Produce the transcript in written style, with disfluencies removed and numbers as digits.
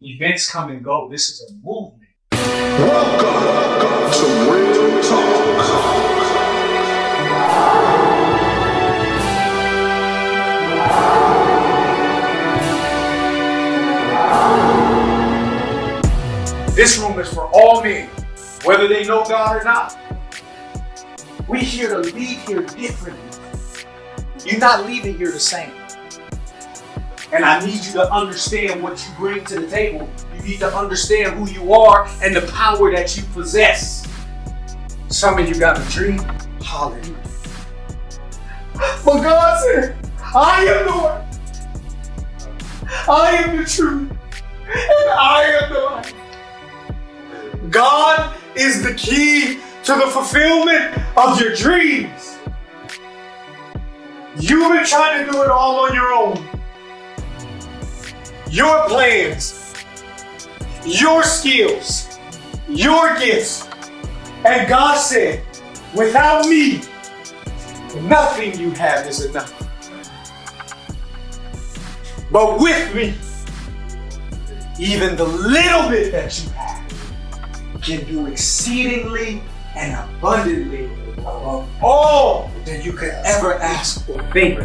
Events come and go. This is a movement. Welcome to Real Talk. This room is for all men, whether they know God or not. We here to leave here differently. You're not leaving here the same. And I need you to understand what you bring to the table. You need to understand who you are and the power that you possess. Some of you got a dream. Hallelujah. But God said, I am the way. I am the truth. And I am the life. God is the key to the fulfillment of your dreams. You've been trying to do it all on your own. Your plans, your skills, your gifts. And God said, without me, nothing you have is enough. But with me, even the little bit that you have can do exceedingly and abundantly above all that you could ever ask or think.